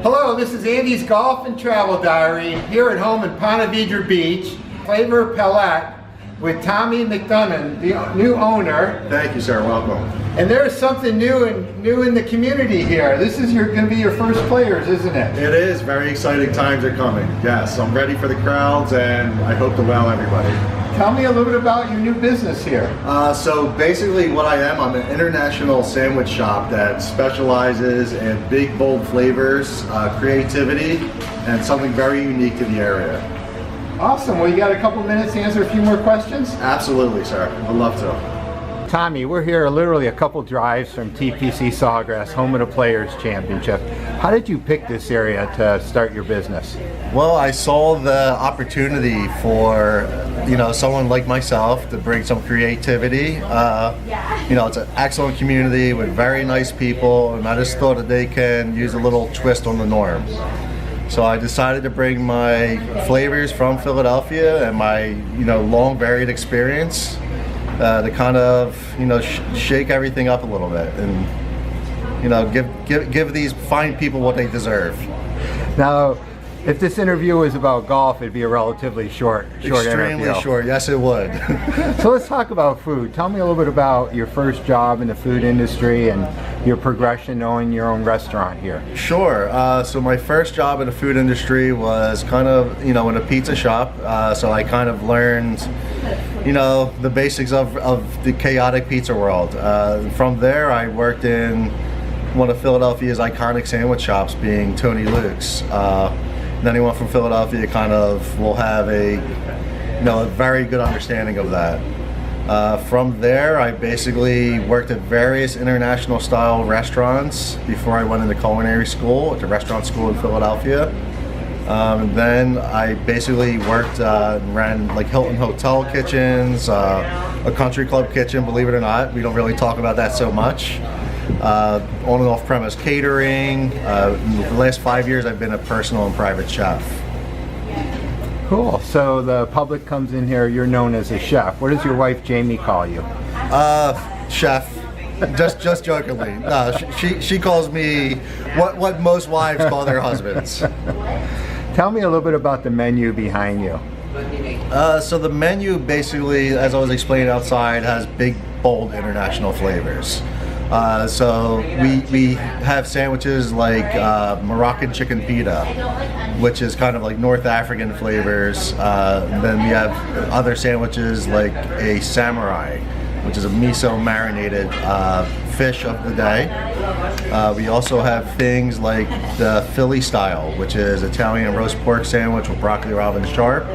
Hello, this is Andy's Golf and Travel Diary here at home in Ponte Vedra Beach. Flavor Palette with Tommy McDonough, the new owner. Thank you, sir. Welcome. And there's something new in the community here. This is going to be your first players, isn't it? It is. Very exciting times are coming. Yes, I'm ready for the crowds, and I hope to wow everybody. Tell me a little bit about your new business here. So basically what I am, I'm an international sandwich shop that specializes in big, bold flavors, creativity, and something very unique to the area. Awesome. Well, you got a couple minutes to answer a few more questions? Absolutely, sir. I'd love to. Tommy, we're here literally a couple drives from TPC Sawgrass, home of the Players Championship. How did you pick this area to start your business? Well, I saw the opportunity for, someone like myself to bring some creativity. It's an excellent community with very nice people, and I just thought that they can use a little twist on the norm. So I decided to bring my flavors from Philadelphia and my, long varied experience to kind of, shake everything up a little bit and, give these fine people what they deserve. Now, if this interview was about golf, it'd be a relatively short interview. Extremely short, yes it would. So let's talk about food. Tell me a little bit about your first job in the food industry and your progression to owning your own restaurant here. Sure. So my first job in the food industry was kind of, in a pizza shop. So I kind of learned, the basics of the chaotic pizza world. From there, I worked in one of Philadelphia's iconic sandwich shops, being Tony Luke's. Anyone from Philadelphia kind of will have a very good understanding of that. From there, I basically worked at various international style restaurants before I went into culinary school at the restaurant school in Philadelphia. Then I basically worked and ran like Hilton Hotel kitchens, a country club kitchen, believe it or not. We don't really talk about that so much. On and off premise catering. In the last 5 years I've been a personal and private chef. Cool. So the public comes in here, you're known as a chef. What does your wife Jamie call you? Chef. Just jokingly. No, she calls me what most wives call their husbands. Tell me a little bit about the menu behind you. So the menu basically, as I was explaining outside, has big, bold international flavors. So we have sandwiches like Moroccan chicken pita, which is kind of like North African flavors. Then we have other sandwiches like a samurai, which is a miso marinated fish of the day. We also have things like the Philly style, which is Italian roast pork sandwich with broccoli Robin sharp.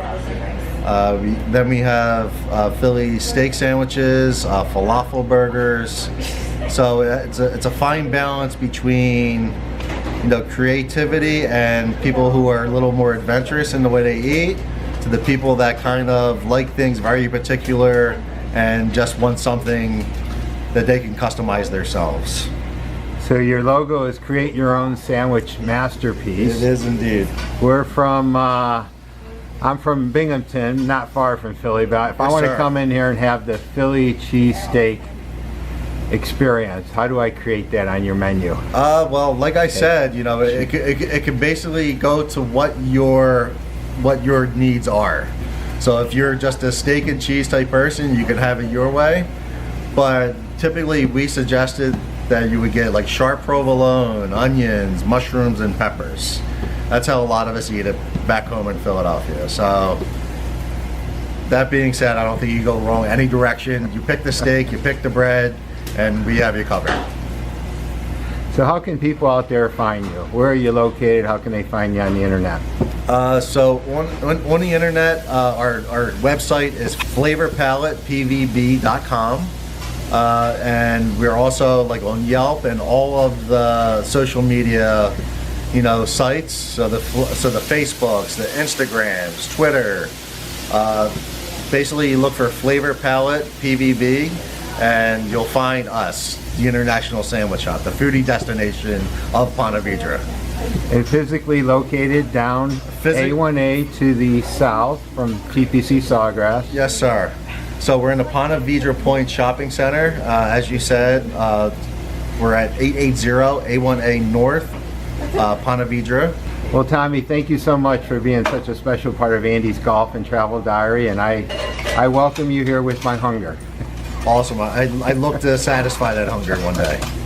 Then we have Philly steak sandwiches, falafel burgers. So it's a fine balance between creativity and people who are a little more adventurous in the way they eat, to the people that kind of like things very particular and just want something that they can customize themselves. So your logo is Create Your Own Sandwich Masterpiece. It is indeed. We're from I'm from Binghamton, not far from Philly, but if I want to come in here and have the Philly cheesesteak experience, how do I create that on your menu? Well, like I said, it can basically go to what your needs are. So if you're just a steak and cheese type person, you can have it your way. But typically we suggested that you would get like sharp provolone, onions, mushrooms, and peppers. That's how a lot of us eat it back home in Philadelphia. So that being said, I don't think you go wrong any direction. You pick the steak, you pick the bread, and we have you covered. So how can people out there find you? Where are you located? How can they find you on the internet? So on the internet, our website is flavorpaletepvb.com. And we're also like on Yelp and all of the social media, sites. So the Facebooks, the Instagrams, Twitter. Basically, you look for Flavor Palette PVB, and you'll find us, the International Sandwich Shop, the foodie destination of Ponte Vedra. And physically located down A1A to the south from TPC Sawgrass. Yes, sir. So we're in the Ponte Vedra Point Shopping Center. As you said, we're at 880 A1A North, Panavidra. Well, Tommy, thank you so much for being such a special part of Andy's golf and travel diary, and I welcome you here with my hunger. Awesome. I look to satisfy that hunger one day.